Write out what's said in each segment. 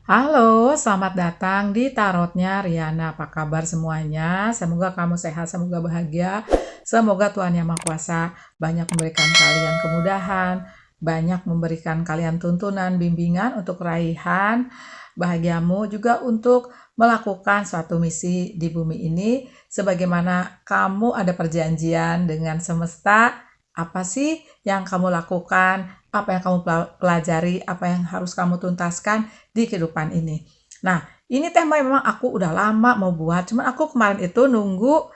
Halo, selamat datang di Tarotnya Riana. Apa kabar semuanya? Semoga kamu sehat, semoga bahagia. Semoga Tuhan Yang Maha Kuasa banyak memberikan kalian kemudahan, banyak memberikan kalian tuntunan, bimbingan untuk raihan bahagiamu, juga untuk melakukan suatu misi di bumi ini. Sebagaimana kamu ada perjanjian dengan semesta, apa sih yang kamu lakukan, apa yang kamu pelajari, apa yang harus kamu tuntaskan di kehidupan ini. Nah, ini tema memang aku udah lama mau buat, cuman aku kemarin itu nunggu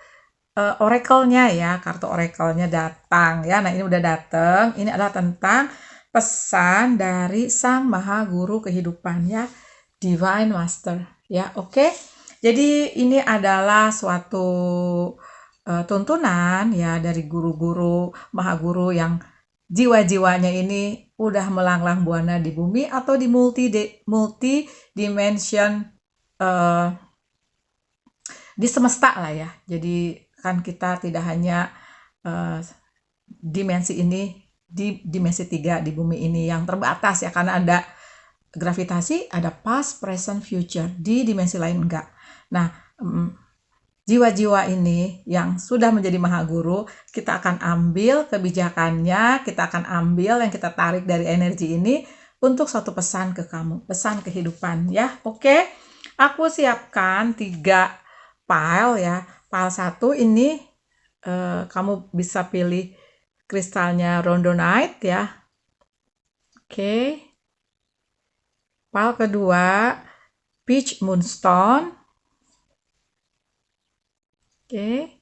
oracle-nya ya, kartu oracle-nya datang ya. Nah, ini udah datang. Ini adalah tentang pesan dari Sang Maha Guru Kehidupan ya, Divine Master ya. Oke. Jadi ini adalah suatu tuntunan ya dari guru-guru, maha guru yang jiwa-jiwanya ini udah melanglang buana di bumi atau di multi dimension uh, di semesta lah ya. Jadi kan kita tidak hanya uh, dimensi ini, di dimensi 3 di bumi ini yang terbatas ya, karena ada gravitasi, ada past, present, future. Di dimensi lain enggak. Nah, jiwa-jiwa ini yang sudah menjadi maha guru, kita akan ambil kebijakannya, kita akan ambil yang kita tarik dari energi ini untuk suatu pesan ke kamu, pesan kehidupan ya. Oke, aku siapkan 3 file ya. File 1 ini kamu bisa pilih kristalnya rhodonite ya. Oke. File kedua peach moonstone. Oke.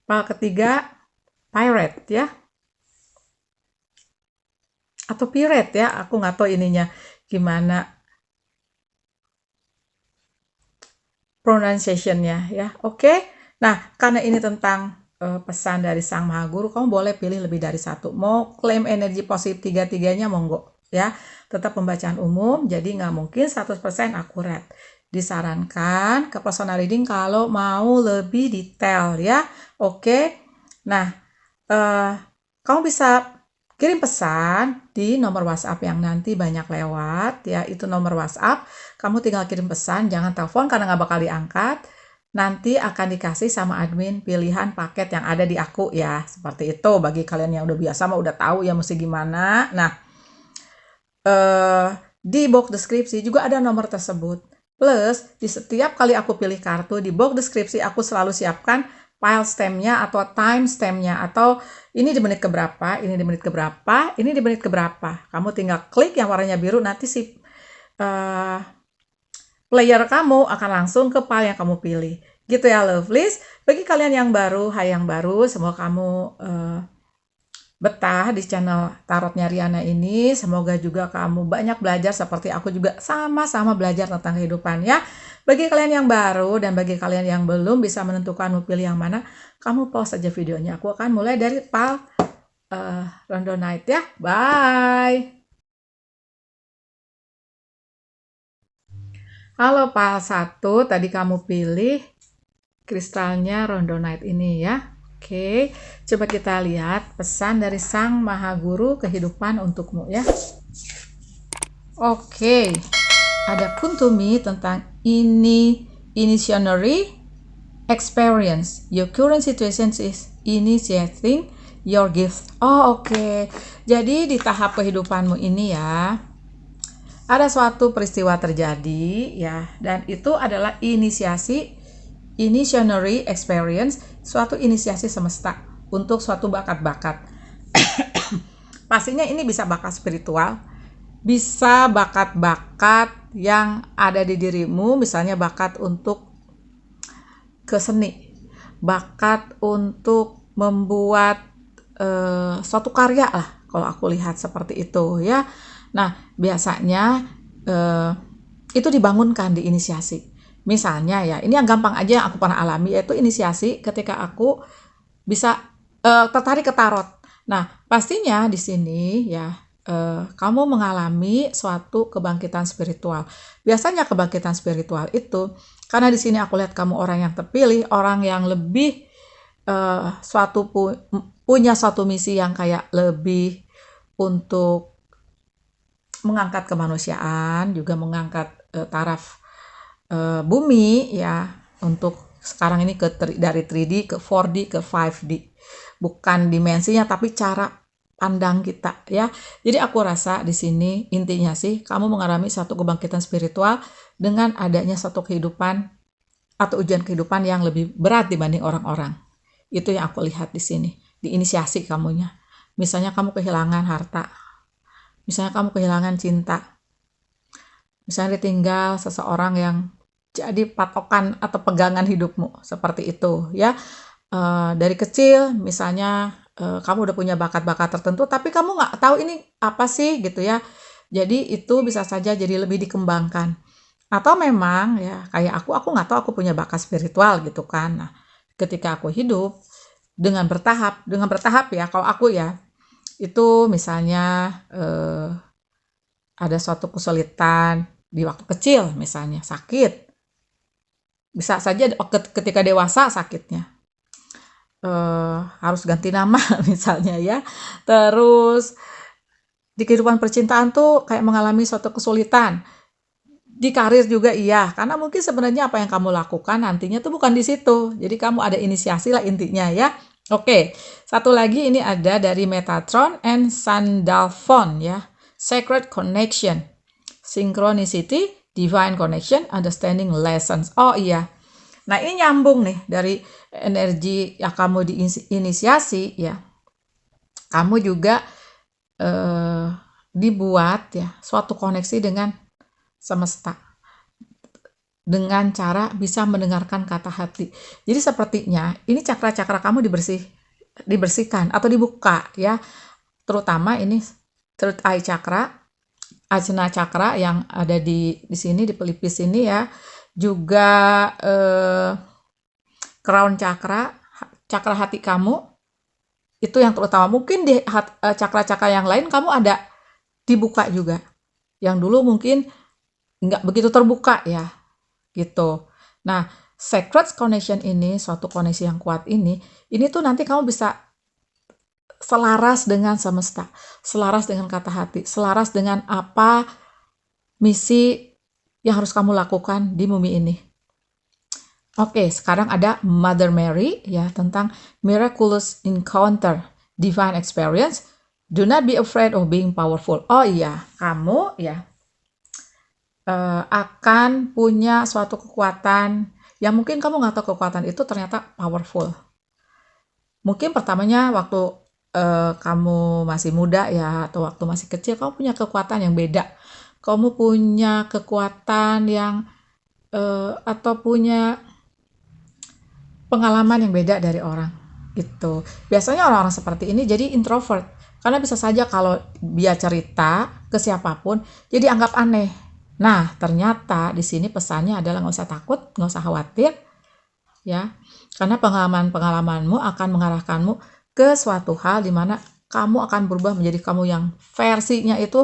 File ketiga pirate ya. Atau pirate ya, aku nggak tahu ininya gimana pronunciation-nya ya. Oke. Nah, karena ini tentang pesan dari Sang Maha Guru, kamu boleh pilih lebih dari satu. Mau klaim energi positif tiga-tiganya monggo ya. Tetap pembacaan umum, jadi nggak mungkin 100% akurat. Disarankan ke personal reading kalau mau lebih detail ya. Oke. Nah, kamu bisa kirim pesan di nomor WhatsApp yang nanti banyak lewat ya. Itu nomor WhatsApp. Kamu tinggal kirim pesan, jangan telepon karena nggak bakal diangkat. Nanti akan dikasih sama admin pilihan paket yang ada di aku ya. Seperti itu bagi kalian yang udah biasa mah udah tahu ya mesti gimana. Nah, di box deskripsi juga ada nomor tersebut. Plus, di setiap kali aku pilih kartu, di box deskripsi aku selalu siapkan file stamp-nya atau time stamp-nya, atau ini di menit keberapa, ini di menit keberapa, ini di menit keberapa. Kamu tinggal klik yang warnanya biru, nanti si player kamu akan langsung ke file yang kamu pilih. Gitu ya lovelies. Bagi kalian yang baru, hai yang baru, semoga kamu betah di channel Tarotnya Riana ini. Semoga juga kamu banyak belajar seperti aku juga sama-sama belajar tentang kehidupan ya. Bagi kalian yang baru dan bagi kalian yang belum bisa menentukan mau pilih yang mana, kamu pause saja videonya. Aku akan mulai dari file rhodonite ya. Bye. Halo file 1, tadi kamu pilih kristalnya rhodonite ini ya. Oke, coba kita lihat pesan dari Sang Maha Guru Kehidupan untukmu ya. Oke, ada come to me tentang initiatory experience. Your current situation is initiating your gift. Oh, oke. Jadi di tahap kehidupanmu ini ya, ada suatu peristiwa terjadi ya, dan itu adalah initiatory experience, suatu inisiasi semesta untuk suatu bakat-bakat. Pastinya ini bisa bakat spiritual, bisa bakat-bakat yang ada di dirimu, misalnya bakat untuk ke seni, bakat untuk membuat suatu karya lah, kalau aku lihat seperti itu ya. Nah, biasanya itu dibangunkan di inisiasi. Misalnya ya, ini yang gampang aja yang aku pernah alami, yaitu inisiasi ketika aku bisa tertarik ke tarot. Nah, pastinya di sini ya, kamu mengalami suatu kebangkitan spiritual. Biasanya kebangkitan spiritual itu, karena di sini aku lihat kamu orang yang terpilih, orang yang lebih punya suatu misi yang kayak lebih untuk mengangkat kemanusiaan, juga mengangkat taraf bumi ya, untuk sekarang ini dari 3D ke 4D ke 5D. Bukan dimensinya tapi cara pandang kita ya. Jadi aku rasa di sini intinya sih kamu mengalami satu kebangkitan spiritual dengan adanya satu kehidupan atau ujian kehidupan yang lebih berat dibanding orang-orang. Itu yang aku lihat di sini, diinisiasi kamunya. Misalnya kamu kehilangan harta, misalnya kamu kehilangan cinta, misalnya ditinggal seseorang yang jadi patokan atau pegangan hidupmu, seperti itu ya. Dari kecil misalnya kamu udah punya bakat-bakat tertentu tapi kamu nggak tahu ini apa sih gitu ya, jadi itu bisa saja jadi lebih dikembangkan. Atau memang ya kayak aku nggak tahu aku punya bakat spiritual gitu kan. Nah, ketika aku hidup dengan bertahap ya, kalau aku ya itu misalnya ada suatu kesulitan di waktu kecil, misalnya sakit, bisa saja ketika dewasa sakitnya harus ganti nama misalnya ya. Terus di kehidupan percintaan tuh kayak mengalami suatu kesulitan. Di karir juga iya, karena mungkin sebenarnya apa yang kamu lakukan nantinya tuh bukan di situ. Jadi kamu ada inisiasi lah intinya ya. Oke, satu lagi ini ada dari Metatron and Sandalphon ya. Sacred Connection, Synchronicity, Divine Connection, Understanding Lessons. Oh iya. Nah, ini nyambung nih dari energi yang kamu diinisiasi ya. Kamu juga dibuat ya suatu koneksi dengan semesta dengan cara bisa mendengarkan kata hati. Jadi sepertinya ini cakra-cakra kamu dibersihkan atau dibuka ya. Terutama ini third eye chakra, ajna chakra yang ada di sini di pelipis ini ya. Juga crown chakra, cakra hati kamu itu yang terutama. Mungkin di cakra-cakra yang lain kamu ada dibuka juga, yang dulu mungkin nggak begitu terbuka ya gitu. Nah, sacred connection ini, suatu koneksi yang kuat ini tuh nanti kamu bisa selaras dengan semesta, selaras dengan kata hati, selaras dengan apa misi yang harus kamu lakukan di bumi ini. Oke, sekarang ada Mother Mary ya, tentang miraculous encounter, divine experience. Do not be afraid of being powerful. Oh iya, kamu ya akan punya suatu kekuatan yang mungkin kamu nggak tahu kekuatan itu ternyata powerful. Mungkin pertamanya waktu kamu masih muda ya, atau waktu masih kecil kamu punya kekuatan yang beda. Kamu punya kekuatan yang atau punya pengalaman yang beda dari orang gitu. Biasanya orang-orang seperti ini jadi introvert karena bisa saja kalau dia cerita ke siapapun jadi anggap aneh. Nah, ternyata di sini pesannya adalah nggak usah takut, nggak usah khawatir ya, karena pengalaman-pengalamanmu akan mengarahkanmu ke suatu hal di mana kamu akan berubah menjadi kamu yang versinya itu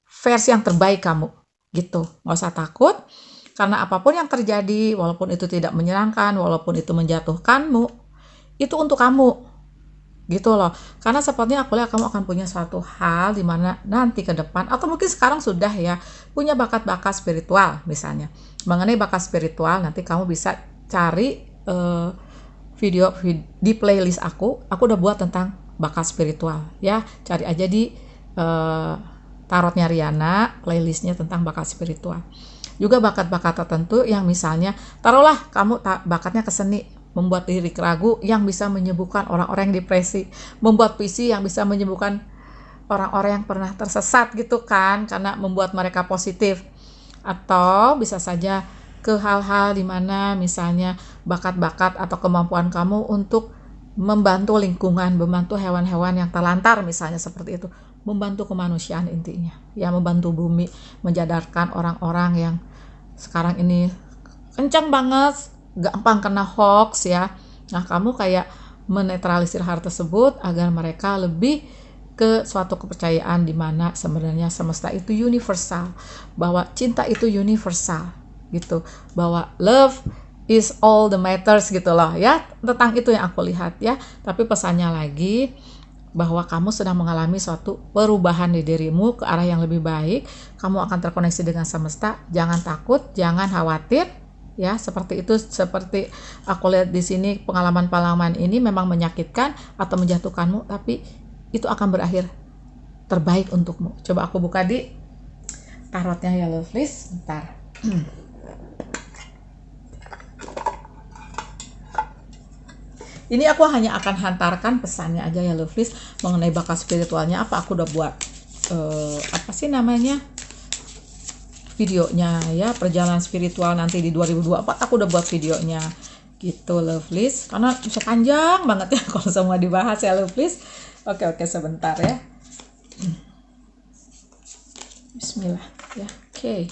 versi yang terbaik kamu gitu. Nggak usah takut, karena apapun yang terjadi, walaupun itu tidak menyenangkan, walaupun itu menjatuhkanmu, itu untuk kamu gitu loh. Karena sepertinya aku lihat kamu akan punya suatu hal di mana nanti ke depan, atau mungkin sekarang sudah ya, punya bakat-bakat spiritual misalnya. Mengenai bakat spiritual, nanti kamu bisa cari video di playlist aku udah buat tentang bakat spiritual ya. Cari aja di Tarotnya Riana, playlistnya tentang bakat spiritual. Juga bakat-bakat tertentu yang misalnya, taruhlah kamu bakatnya ke seni, membuat lirik lagu yang bisa menyembuhkan orang-orang yang depresi, membuat puisi yang bisa menyembuhkan orang-orang yang pernah tersesat gitu kan, karena membuat mereka positif. Atau bisa saja ke hal-hal di mana misalnya bakat-bakat atau kemampuan kamu untuk membantu lingkungan, membantu hewan-hewan yang terlantar misalnya, seperti itu. Membantu kemanusiaan intinya ya, membantu bumi, menjadarkan orang-orang yang sekarang ini kencang banget, gampang kena hoax ya. Nah, kamu kayak menetralisir hal tersebut agar mereka lebih ke suatu kepercayaan di mana sebenarnya semesta itu universal, bahwa cinta itu universal gitu, bahwa love is all the matters gitu loh ya. Tentang itu yang aku lihat ya. Tapi pesannya lagi, bahwa kamu sedang mengalami suatu perubahan di dirimu ke arah yang lebih baik. Kamu akan terkoneksi dengan semesta. Jangan takut, jangan khawatir. Ya, seperti itu. Seperti aku lihat di sini, pengalaman-pengalaman ini memang menyakitkan atau menjatuhkanmu, tapi itu akan berakhir terbaik untukmu. Coba aku buka di tarotnya ya lovelies. Bentar. Ini aku hanya akan hantarkan pesannya aja ya lovelies mengenai bakat spiritualnya. Apa aku udah buat apa sih namanya, videonya ya, perjalanan spiritual nanti di 2024 aku udah buat videonya gitu lovelies, karena bisa panjang banget ya kalau semua dibahas ya lovelies. Oke, sebentar ya. Bismillah ya. Oke.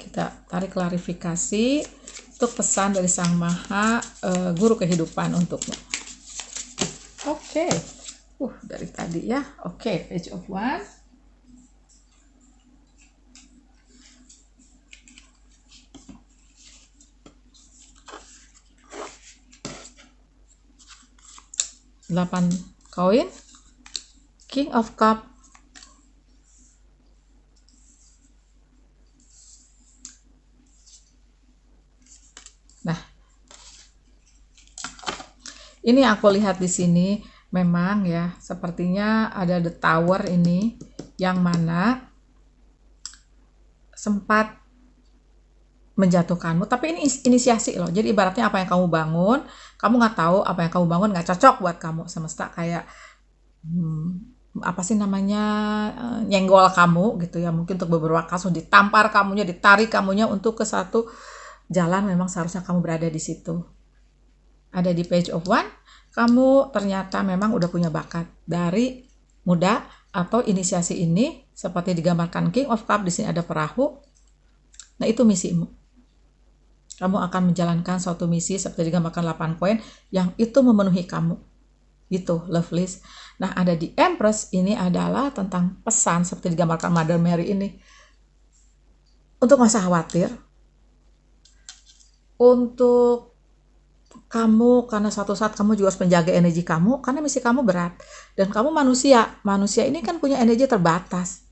Kita tarik klarifikasi untuk pesan dari Sang Maha Guru Kehidupan untukmu. Oke. Dari tadi ya. Oke, Page of Wands. Delapan koin. King of Cup. Nah, ini aku lihat di sini memang ya, sepertinya ada the tower ini yang mana sempat menjatuhkanmu, tapi ini inisiasi loh. Jadi ibaratnya apa yang kamu bangun, kamu nggak tahu apa yang kamu bangun nggak cocok buat kamu, semesta kayak apa sih namanya, nyenggol kamu gitu ya, mungkin untuk beberapa kasus ditampar kamunya, ditarik kamunya untuk ke satu jalan memang seharusnya kamu berada di situ. Ada di Page of Wands, kamu ternyata memang udah punya bakat dari muda, atau inisiasi ini seperti digambarkan King of Cup, di sini ada perahu. Nah, itu misimu. Kamu akan menjalankan suatu misi seperti digambarkan 8 koin yang itu memenuhi kamu. Gitu, lovelies. Nah, ada di Empress, ini adalah tentang pesan seperti digambarkan Mother Mary ini. Untuk nggak usah khawatir. Untuk kamu, karena suatu saat kamu juga harus menjaga energi kamu, karena misi kamu berat. Dan kamu manusia ini kan punya energi terbatas.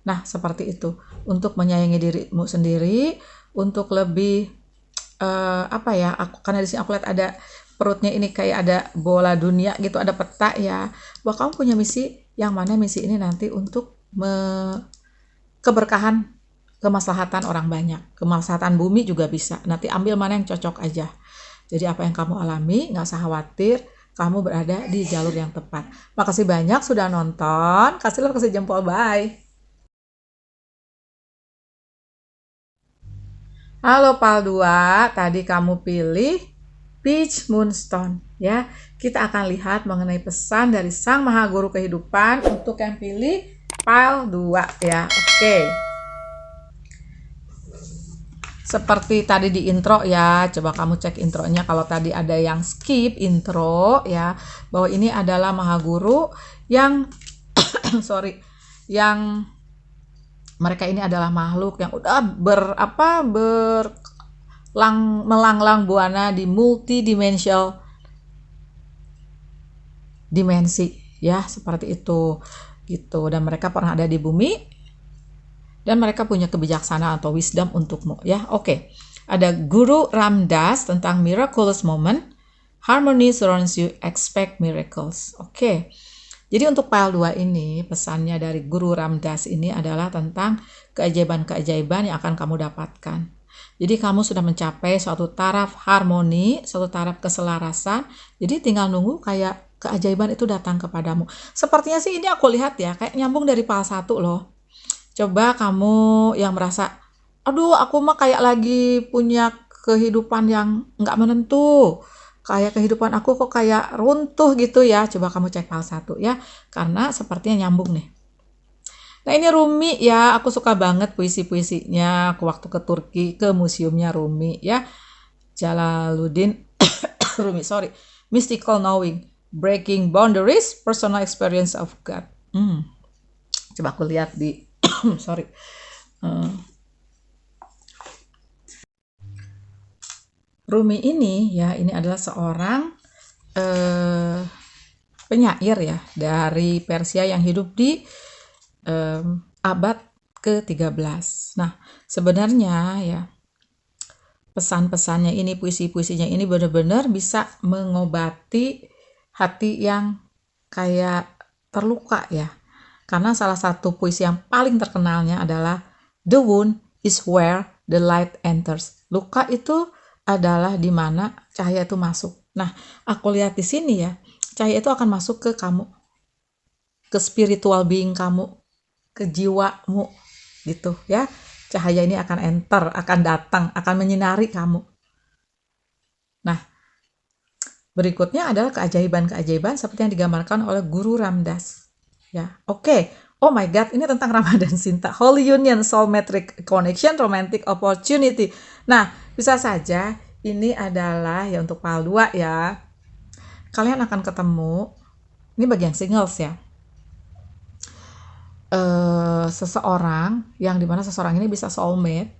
Nah, seperti itu. Untuk menyayangi dirimu sendiri, untuk lebih, karena di sini aku lihat ada perutnya ini kayak ada bola dunia gitu, ada peta ya, bahwa kamu punya misi, yang mana misi ini nanti untuk keberkahan, kemaslahatan orang banyak, kemaslahatan bumi juga bisa. Nanti ambil mana yang cocok aja. Jadi apa yang kamu alami, nggak usah khawatir, kamu berada di jalur yang tepat. Makasih banyak sudah nonton, kasih jempol, bye. Halo Pal 2, tadi kamu pilih Peach Moonstone ya. Kita akan lihat mengenai pesan dari Sang Maha Guru Kehidupan untuk yang pilih Pal 2 ya. Oke. Seperti tadi di intro ya, coba kamu cek intronya kalau tadi ada yang skip intro ya, bahwa ini adalah Maha Guru yang yang mereka ini adalah makhluk yang udah melanglang buana di multidimensional dimensi ya, seperti itu gitu. Dan mereka pernah ada di bumi dan mereka punya kebijaksanaan atau wisdom untukmu ya. Oke. Ada Guru Ram Dass tentang miraculous moment. Harmony surrounds you, expect miracles. Oke. Jadi untuk pile 2 ini, pesannya dari Guru Ram Dass ini adalah tentang keajaiban-keajaiban yang akan kamu dapatkan. Jadi kamu sudah mencapai suatu taraf harmoni, suatu taraf keselarasan. Jadi tinggal nunggu kayak keajaiban itu datang kepadamu. Sepertinya sih ini aku lihat ya, kayak nyambung dari pile 1 loh. Coba kamu yang merasa, aduh aku mah kayak lagi punya kehidupan yang nggak menentu. Kayak kehidupan aku kok kayak runtuh gitu ya. Coba kamu cek pile 1 ya. Karena sepertinya nyambung nih. Nah ini Rumi ya. Aku suka banget puisi-puisinya. Aku waktu ke Turki, ke museumnya Rumi ya. Jalaluddin Rumi, sorry. Mystical Knowing. Breaking Boundaries, Personal Experience of God. Coba aku lihat di sorry. Rumi ini ya, ini adalah seorang penyair ya dari Persia yang hidup di abad ke-13. Nah, sebenarnya ya pesan-pesannya ini, puisi-puisinya ini benar-benar bisa mengobati hati yang kayak terluka ya. Karena salah satu puisi yang paling terkenalnya adalah "The wound is where the light enters." Luka itu adalah di mana cahaya itu masuk. Nah, aku lihat di sini ya, cahaya itu akan masuk ke kamu, ke spiritual being kamu, ke jiwamu gitu ya. Cahaya ini akan enter, akan datang, akan menyinari kamu. Nah, berikutnya adalah keajaiban-keajaiban seperti yang digambarkan oleh Guru Ramdas. Ya, oke. Oh my God, ini tentang Ramadan Sinta. Holy Union, Soulmatic Connection, Romantic Opportunity. Nah, bisa saja ini adalah ya untuk PAL 2 ya. Kalian akan ketemu, ini bagian singles ya. Seseorang yang dimana seseorang ini bisa soulmate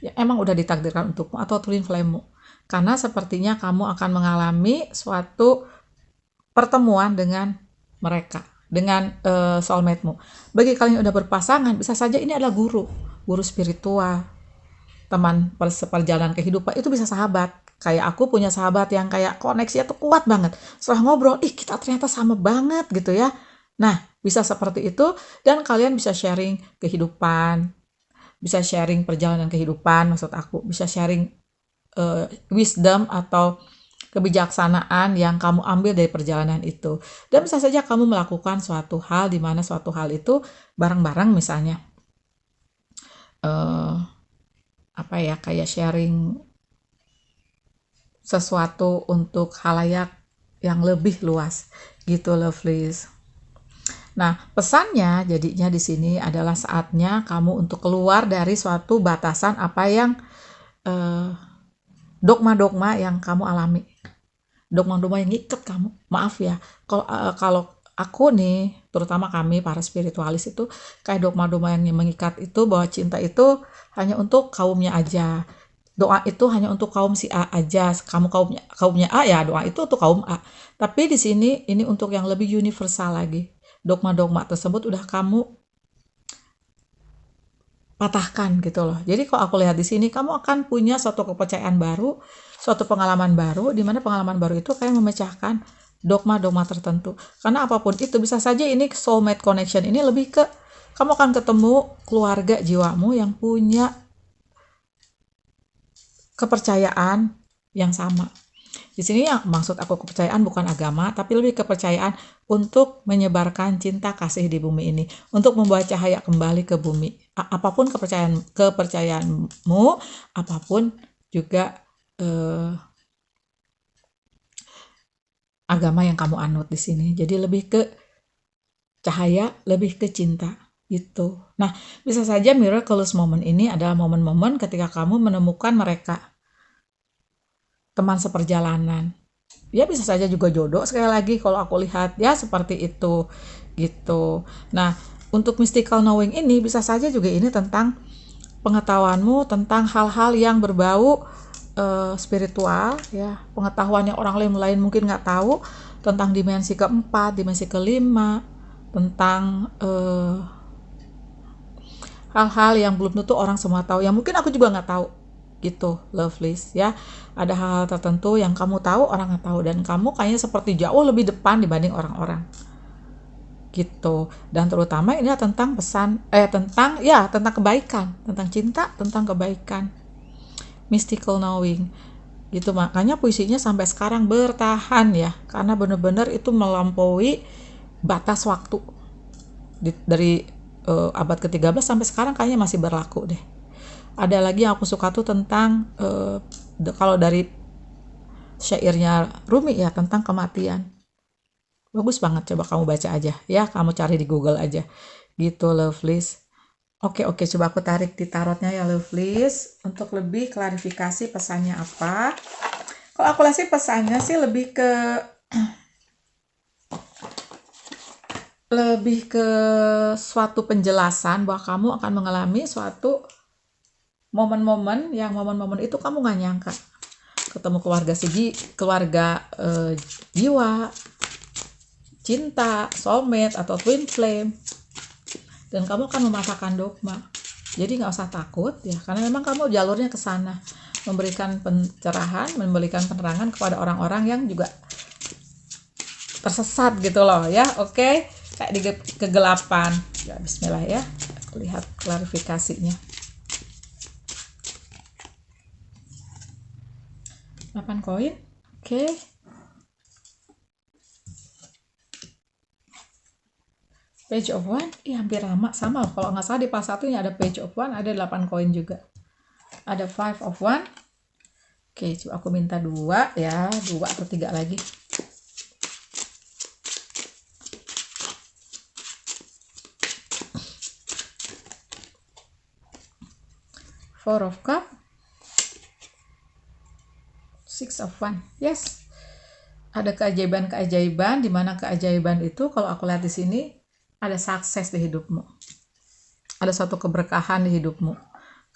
ya emang udah ditakdirkan untukmu atau twin flame-mu, karena sepertinya kamu akan mengalami suatu pertemuan dengan mereka, dengan soulmate-mu. Bagi kalian yang udah berpasangan, bisa saja ini adalah guru spiritual, teman seperjalanan kehidupan. Itu bisa sahabat, kayak aku punya sahabat yang kayak koneksinya tuh kuat banget. Setelah ngobrol, kita ternyata sama banget gitu ya. Nah, bisa seperti itu, dan kalian bisa sharing kehidupan, bisa sharing perjalanan kehidupan, maksud aku, bisa sharing wisdom atau kebijaksanaan yang kamu ambil dari perjalanan itu. Dan bisa saja kamu melakukan suatu hal di mana suatu hal itu bareng-bareng, misalnya kayak sharing sesuatu untuk khalayak yang lebih luas gitu, lovelies. Nah, pesannya jadinya di sini adalah saatnya kamu untuk keluar dari suatu batasan apa yang dogma-dogma yang kamu alami. Dogma-dogma yang ngikat kamu. Maaf ya, kalau aku nih, terutama kami para spiritualis itu kayak dogma-dogma yang mengikat itu, bahwa cinta itu hanya untuk kaumnya aja. Doa itu hanya untuk kaum si A aja. Kamu kaumnya A ya, doa itu untuk kaum A. Tapi di sini ini untuk yang lebih universal lagi. Dogma-dogma tersebut udah kamu patahkan gitu loh. Jadi kalau aku lihat di sini, kamu akan punya suatu kepercayaan baru, suatu pengalaman baru, di mana pengalaman baru itu kayak memecahkan dogma-dogma tertentu. Karena apapun itu, bisa saja ini soulmate connection ini lebih ke kamu akan ketemu keluarga jiwamu yang punya kepercayaan yang sama. Di sini yang maksud aku kepercayaan bukan agama, tapi lebih kepercayaan untuk menyebarkan cinta kasih di bumi ini, untuk membawa cahaya kembali ke bumi. Apapun kepercayaanmu, apapun juga agama yang kamu anut di sini. Jadi lebih ke cahaya, lebih ke cinta gitu. Nah, bisa saja miraculous moment ini adalah momen-momen ketika kamu menemukan mereka, teman seperjalanan. Ya bisa saja juga jodoh, sekali lagi kalau aku lihat ya seperti itu gitu. Nah, untuk mystical knowing ini bisa saja juga ini tentang pengetahuanmu tentang hal-hal yang berbau spiritual ya, pengetahuan yang orang lain mungkin nggak tahu, tentang dimensi keempat, dimensi kelima, tentang hal-hal yang belum tentu orang semua tahu, yang mungkin aku juga nggak tahu gitu, lovelies ya. Ada hal-hal tertentu yang kamu tahu orang nggak tahu, dan kamu kayaknya seperti jauh lebih depan dibanding orang-orang gitu. Dan terutama ini tentang tentang kebaikan, tentang cinta, tentang kebaikan, mystical knowing gitu. Makanya puisinya sampai sekarang bertahan ya, karena benar-benar itu melampaui batas waktu dari abad ke-13 sampai sekarang kayaknya masih berlaku deh. Ada lagi yang aku suka tuh tentang kalau dari syairnya Rumi ya, tentang kematian. Bagus banget, coba kamu baca aja ya, kamu cari di Google aja gitu, lovelies. Oke, coba aku tarik di tarotnya ya, lovelies, untuk lebih klarifikasi pesannya apa. Kalau aku lihat sih pesannya sih lebih ke suatu penjelasan bahwa kamu akan mengalami suatu momen-momen itu kamu nggak nyangka, ketemu keluarga jiwa, cinta, soulmate, atau twin flame. Dan kamu akan mematahkan dogma. Jadi nggak usah takut ya, karena memang kamu jalurnya ke sana, memberikan pencerahan, memberikan penerangan kepada orang-orang yang juga tersesat gitu loh ya. Oke, kayak di kegelapan. Ya bismillah ya. Lihat klarifikasinya. 8 koin. Oke. Page of One, hampir sama loh. Kalau nggak salah di pas satunya ada Page of One, ada 8 koin juga. Ada Five of One. Oke, coba aku minta 2 ya, 2 atau 3 lagi. Four of Cup. Six of One. Yes. Ada keajaiban-keajaiban, di mana keajaiban itu kalau aku lihat di sini ada sukses di hidupmu. Ada suatu keberkahan di hidupmu.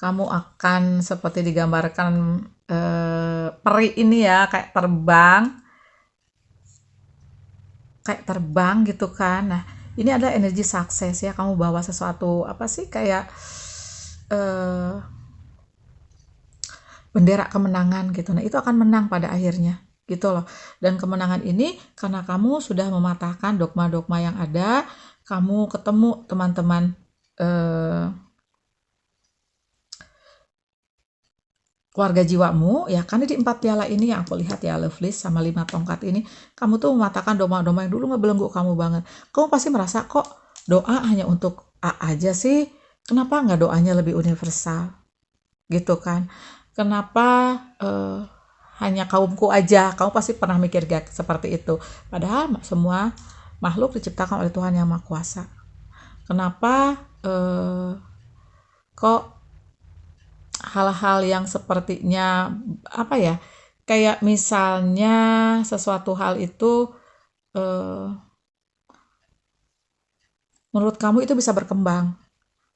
Kamu akan seperti digambarkan peri ini ya, kayak terbang gitu kan. Nah, ini adalah energi sukses ya. Kamu bawa sesuatu apa sih kayak bendera kemenangan gitu. Nah, itu akan menang pada akhirnya gitu loh. Dan kemenangan ini karena kamu sudah mematahkan dogma-dogma yang ada, kamu ketemu teman-teman keluarga jiwamu ya, karena di 4 piala ini yang aku lihat ya, Lovelace sama 5 tongkat ini, kamu tuh mematahkan dogma-dogma yang dulu ngebelenggu kamu banget. Kamu pasti merasa kok doa hanya untuk A aja sih, kenapa nggak doanya lebih universal gitu kan, kenapa hanya kaumku aja. Kamu pasti pernah mikir gak seperti itu, padahal semua makhluk diciptakan oleh Tuhan Yang Maha Kuasa. Kenapa kok hal-hal yang sepertinya apa ya, kayak misalnya sesuatu hal itu menurut kamu itu bisa berkembang,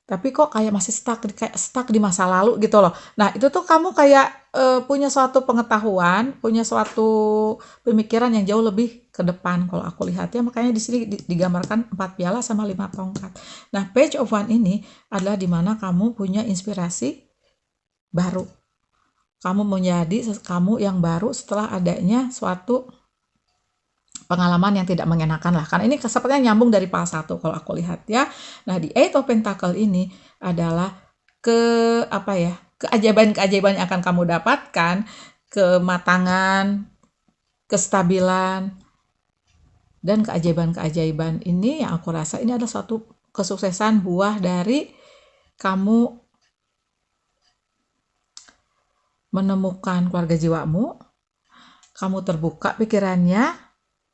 tapi kok kayak masih stuck di masa lalu gitu loh. Nah, itu tuh kamu kayak punya suatu pengetahuan, punya suatu pemikiran yang jauh lebih ke depan kalau aku lihat ya. Makanya di sini digambarkan 4 piala sama 5 tongkat. Nah, Page of One ini adalah dimana kamu punya inspirasi baru. Kamu menjadi kamu yang baru setelah adanya suatu pengalaman yang tidak mengenakan lah. Karena ini sepertinya nyambung dari pas 1 kalau aku lihat ya. Nah, di Eight of Pentacle ini adalah keajaiban-keajaiban yang akan kamu dapatkan, kematangan, kestabilan, dan keajaiban-keajaiban ini yang aku rasa ini adalah suatu kesuksesan buah dari kamu menemukan keluarga jiwamu, kamu terbuka pikirannya,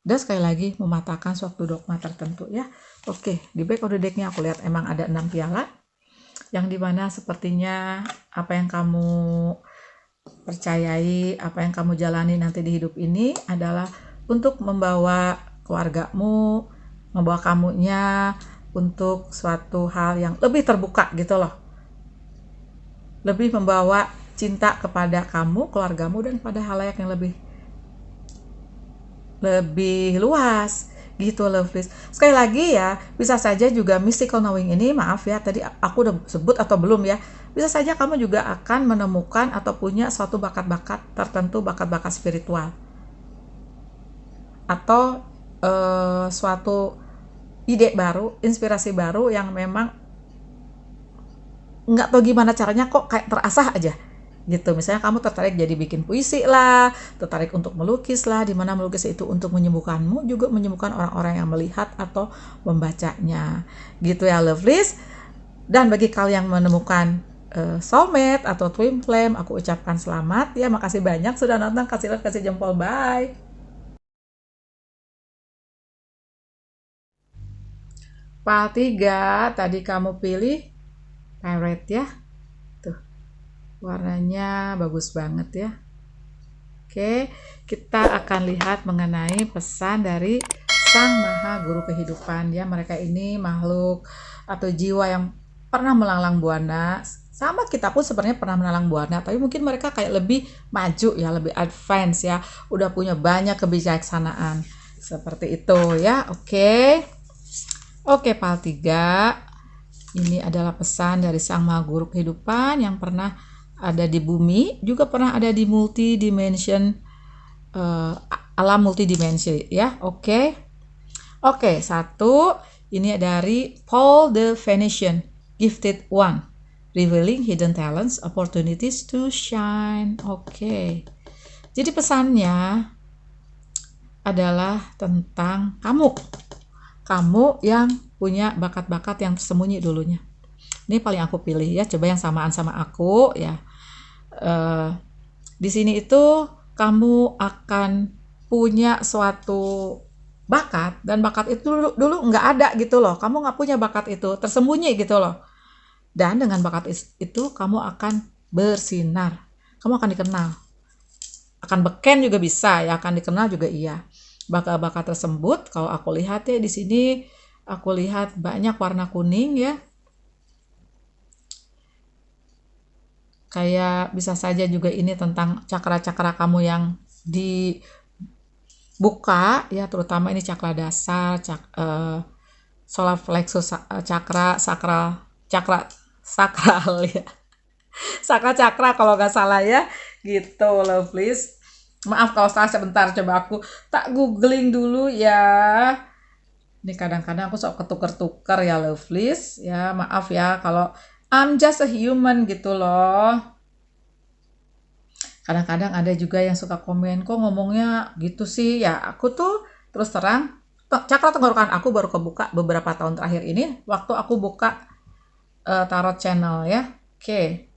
dan sekali lagi mematahkan suatu dogma tertentu ya. Oke, di back of the deck-nya aku lihat emang ada 6 piala, yang dimana sepertinya apa yang kamu percayai, apa yang kamu jalani nanti di hidup ini adalah untuk membawa keluargamu, membawa kamunya untuk suatu hal yang lebih terbuka gitu loh. Lebih membawa cinta kepada kamu, keluargamu, dan pada halayak yang lebih luas gitu Lovelace. Sekali lagi ya, bisa saja juga mystical knowing ini, maaf ya tadi aku udah sebut atau belum ya, bisa saja kamu juga akan menemukan atau punya suatu bakat-bakat tertentu, bakat-bakat spiritual atau suatu ide baru, inspirasi baru yang memang nggak tahu gimana caranya kok kayak terasah aja gitu. Misalnya kamu tertarik jadi bikin puisi lah, tertarik untuk melukis lah, dimana melukis itu untuk menyembuhkanmu, juga menyembuhkan orang-orang yang melihat atau membacanya gitu ya Lovelace. Dan bagi kalian yang menemukan soulmate atau twin flame, aku ucapkan selamat ya. Makasih banyak sudah nonton, kasih like, kasih jempol, bye. Pile 3 tadi kamu pilih pirate ya, warnanya bagus banget ya. Oke, kita akan lihat mengenai pesan dari Sang Maha Guru Kehidupan ya. Mereka ini makhluk atau jiwa yang pernah melanglang buana. Sama kita pun sebenarnya pernah melanglang buana, tapi mungkin mereka kayak lebih maju ya, lebih advance ya, udah punya banyak kebijaksanaan. Seperti itu ya. Oke, Pal 3. Ini adalah pesan dari Sang Maha Guru Kehidupan yang pernah ada di bumi, juga pernah ada di multidimension, alam multidimensi ya. Oke, 1. Ini dari Paul the Venetian, Gifted One, Revealing Hidden Talents, Opportunities to Shine. Oke. Jadi pesannya adalah tentang kamu yang punya bakat-bakat yang tersembunyi dulunya. Ini paling aku pilih ya, coba yang samaan sama aku ya. Di sini itu kamu akan punya suatu bakat, dan bakat itu dulu nggak ada gitu loh. Kamu nggak punya bakat itu, tersembunyi gitu loh. Dan dengan bakat itu kamu akan bersinar, kamu akan dikenal, akan beken juga bisa ya, akan dikenal juga iya. Bakat-bakat tersebut kalau aku lihat ya di sini, aku lihat banyak warna kuning ya. Kayak bisa saja juga ini tentang cakra-cakra kamu yang dibuka ya, terutama ini cakra dasar, solar plexus, cakra sakral ya. Sakra kalau nggak salah ya. Gitu, lovelies. Maaf kalau salah sebentar, coba aku tak googling dulu ya. Ini kadang-kadang aku sok ketuker-tuker ya, lovelies. Ya, maaf ya kalau I'm just a human gitu loh. Kadang-kadang ada juga yang suka komen, kok ngomongnya gitu sih. Ya, aku tuh terus terang, cakra tenggorokan aku baru kebuka beberapa tahun terakhir ini waktu aku buka tarot channel ya. Oke.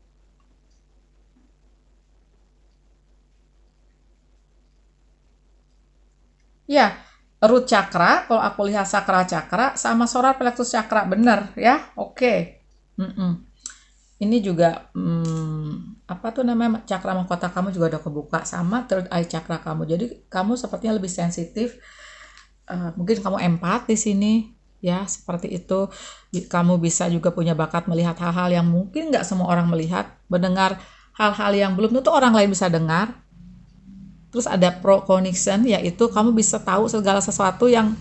Ya, root chakra, kalau aku lihat sakral chakra sama solar plexus chakra, bener ya. Oke. Ini juga apa tuh namanya, cakra mahkota kamu juga udah kebuka, sama third eye chakra kamu. Jadi kamu sepertinya lebih sensitif. Mungkin kamu empat di sini ya, seperti itu. Kamu bisa juga punya bakat melihat hal-hal yang mungkin nggak semua orang melihat, mendengar hal-hal yang belum tentu orang lain bisa dengar. Terus ada pro connection, yaitu kamu bisa tahu segala sesuatu yang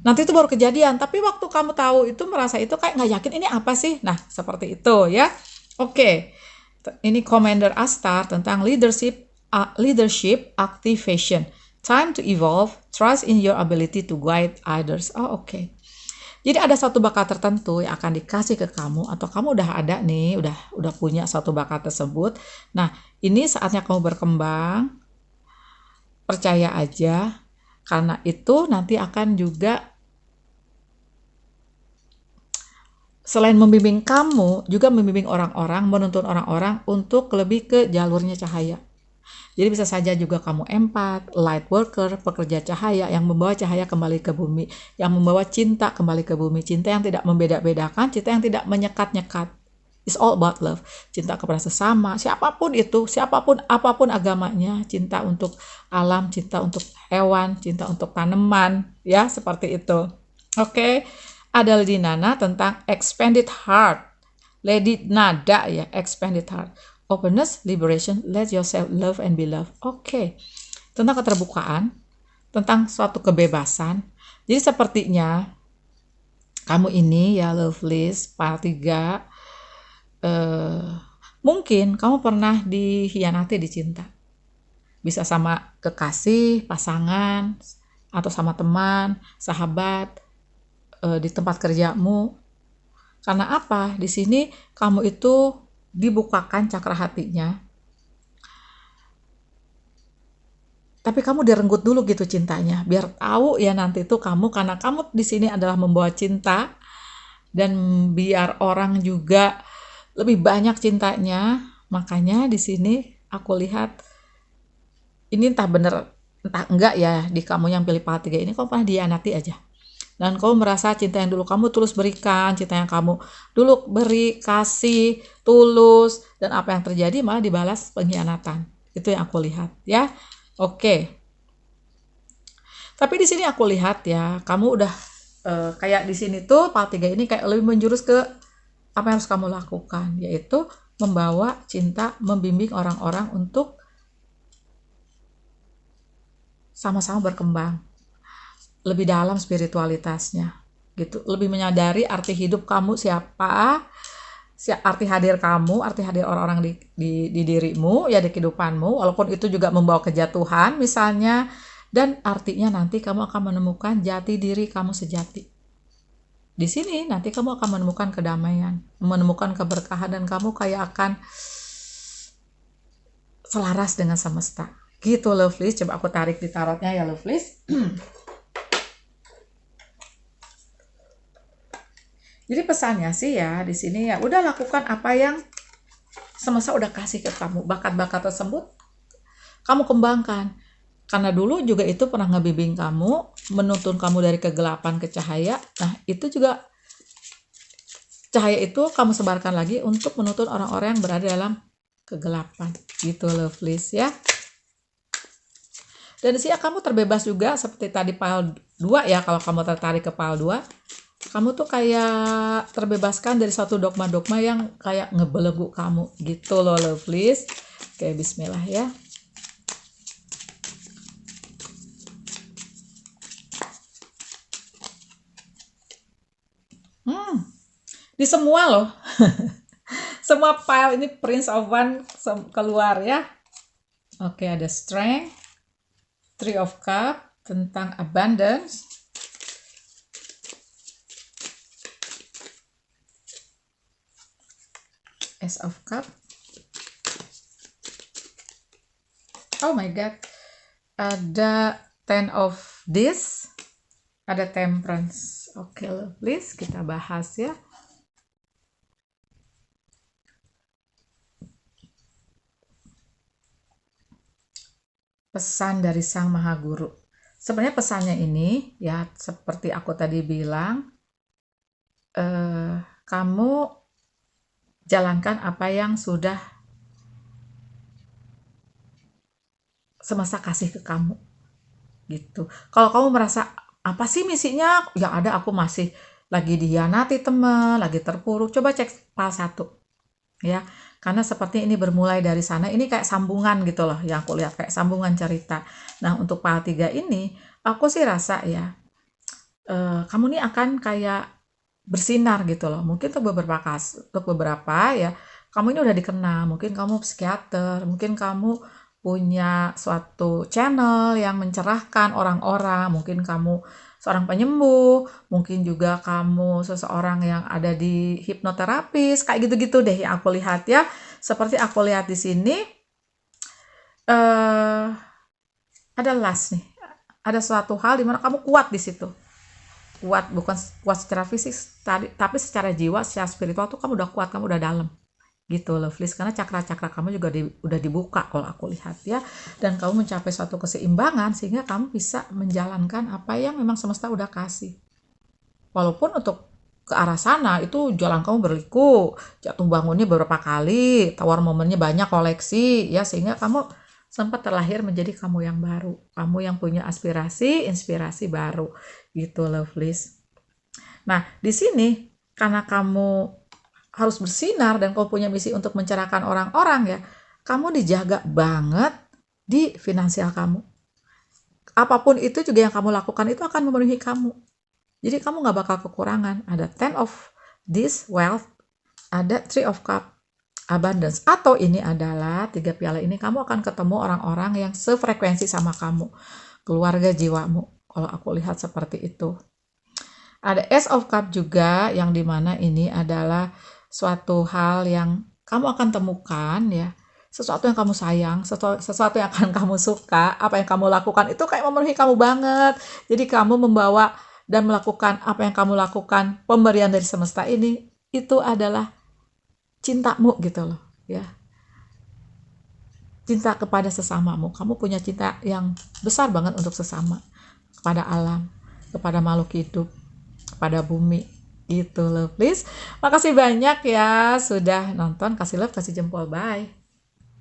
nanti itu baru kejadian, tapi waktu kamu tahu itu merasa itu kayak nggak yakin ini apa sih. Nah, seperti itu ya. Oke. Ini Commander Astar tentang leadership activation. Time to evolve, trust in your ability to guide others. Oke. Jadi ada suatu bakat tertentu yang akan dikasih ke kamu, atau kamu udah ada nih, udah punya suatu bakat tersebut. Nah, ini saatnya kamu berkembang. Percaya aja, karena itu nanti akan juga selain membimbing kamu, juga membimbing orang-orang, menuntun orang-orang untuk lebih ke jalurnya cahaya. Jadi bisa saja juga kamu empat, light worker, pekerja cahaya yang membawa cahaya kembali ke bumi, yang membawa cinta kembali ke bumi, cinta yang tidak membeda-bedakan, cinta yang tidak menyekat-nyekat. It's all about love. Cinta kepada sesama, siapapun itu, siapapun, apapun agamanya, cinta untuk alam, cinta untuk hewan, cinta untuk tanaman, ya, seperti itu. Oke. Ada Lady Nana tentang expanded heart. Lady Nada ya, expanded heart. Openness, liberation, let yourself love and be loved. Oke. Tentang keterbukaan, tentang suatu kebebasan. Jadi sepertinya kamu ini ya, lovelies, part 3, mungkin kamu pernah dikhianati di cinta. Bisa sama kekasih, pasangan, atau sama teman, sahabat, di tempat kerjamu. Karena apa? Di sini kamu itu dibukakan cakra hatinya. Tapi kamu direnggut dulu gitu cintanya, biar tahu ya nanti itu kamu, karena kamu di sini adalah membawa cinta, dan biar orang juga lebih banyak cintanya. Makanya di sini aku lihat ini entah bener entah enggak ya, di kamu yang pilih part 3 ini kamu pernah dihianati aja. Dan kamu merasa cinta yang dulu kamu tulus berikan, cinta yang kamu dulu beri, kasih, tulus, dan apa yang terjadi malah dibalas pengkhianatan. Itu yang aku lihat ya. Oke. Tapi di sini aku lihat ya, kamu udah kayak di sini tuh part 3 ini kayak lebih menjurus ke apa yang harus kamu lakukan, yaitu membawa cinta, membimbing orang-orang untuk sama-sama berkembang. lebih dalam spiritualitasnya gitu, lebih menyadari arti hidup kamu siapa, arti hadir kamu, arti hadir orang-orang di dirimu ya, di kehidupanmu, walaupun itu juga membawa kejatuhan misalnya, dan artinya nanti kamu akan menemukan jati diri kamu sejati. Di sini nanti kamu akan menemukan kedamaian, menemukan keberkahan, dan kamu kayak akan selaras dengan semesta. Gitu lovelies, coba aku tarik di tarotnya ya lovelies. Jadi pesannya sih ya di sini ya, udah lakukan apa yang semesta udah kasih ke kamu. Bakat-bakat tersebut kamu kembangkan. Karena dulu juga itu pernah ngebimbing kamu, menuntun kamu dari kegelapan ke cahaya. Nah, itu juga cahaya itu kamu sebarkan lagi untuk menuntun orang-orang yang berada dalam kegelapan. Gitu lovelies ya. Dan di sini kamu terbebas juga seperti tadi pile 2 ya, kalau kamu tertarik ke pile 2. Kamu tuh kayak terbebaskan dari satu dogma-dogma yang kayak ngebelenggu kamu. Gitu loh lovelies. Oke, bismillah ya. Di semua loh. Semua pile ini Prince of Wands keluar ya. Oke, ada Strength, Three of Cups tentang abundance, Ace of Cups. Oh my god. Ada Ten of Discs, ada Temperance. Oke, please kita bahas ya. Pesan dari Sang Maha Guru. Sebenarnya pesannya ini ya seperti aku tadi bilang, kamu jalankan apa yang sudah semesta kasih ke kamu gitu. Kalau kamu merasa apa sih misinya, ya ada, aku masih lagi dihianati teman, lagi terpuruk, coba cek pal 1 ya, karena seperti ini bermulai dari sana, ini kayak sambungan gitu loh yang aku lihat, kayak sambungan cerita. Nah untuk pal 3 ini aku sih rasa ya kamu nih akan kayak bersinar gitu loh, mungkin untuk beberapa ya kamu ini udah dikenal, mungkin kamu psikiater, mungkin kamu punya suatu channel yang mencerahkan orang-orang, mungkin kamu seorang penyembuh, mungkin juga kamu seseorang yang ada di hipnoterapis, kayak gitu-gitu deh yang aku lihat ya. Seperti aku lihat di sini ada last nih, ada suatu hal dimana kamu kuat di situ. Kuat, bukan kuat secara fisik tapi secara jiwa, secara spiritual tuh kamu udah kuat, kamu udah dalam gitu lovelies, karena cakra-cakra kamu juga udah dibuka kalau aku lihat ya, dan kamu mencapai suatu keseimbangan sehingga kamu bisa menjalankan apa yang memang semesta udah kasih. Walaupun untuk ke arah sana itu jalan kamu berliku, jatuh bangunnya beberapa kali, tawar momennya banyak, koleksi ya, sehingga kamu sempat terlahir menjadi kamu yang baru, kamu yang punya aspirasi, inspirasi baru gitu lovelies. Nah di sini karena kamu harus bersinar dan kau punya misi untuk mencerahkan orang-orang ya, kamu dijaga banget di finansial kamu. Apapun itu juga yang kamu lakukan itu akan memenuhi kamu. Jadi kamu gak bakal kekurangan. Ada 10 of this wealth, ada 3 of cup abundance. Atau ini adalah 3 piala ini kamu akan ketemu orang-orang yang sefrekuensi sama kamu, keluarga jiwamu. Kalau aku lihat seperti itu. Ada Ace of Cup juga yang dimana ini adalah suatu hal yang kamu akan temukan ya, sesuatu yang kamu sayang, sesuatu yang akan kamu suka, apa yang kamu lakukan itu kayak memenuhi kamu banget. Jadi kamu membawa dan melakukan apa yang kamu lakukan, pemberian dari semesta ini, itu adalah cintamu gitu loh ya. Cinta kepada sesamamu, kamu punya cinta yang besar banget untuk sesama, kepada alam, kepada makhluk hidup, kepada bumi. Gitu loh please. Makasih banyak ya sudah nonton, kasih love, kasih jempol, bye.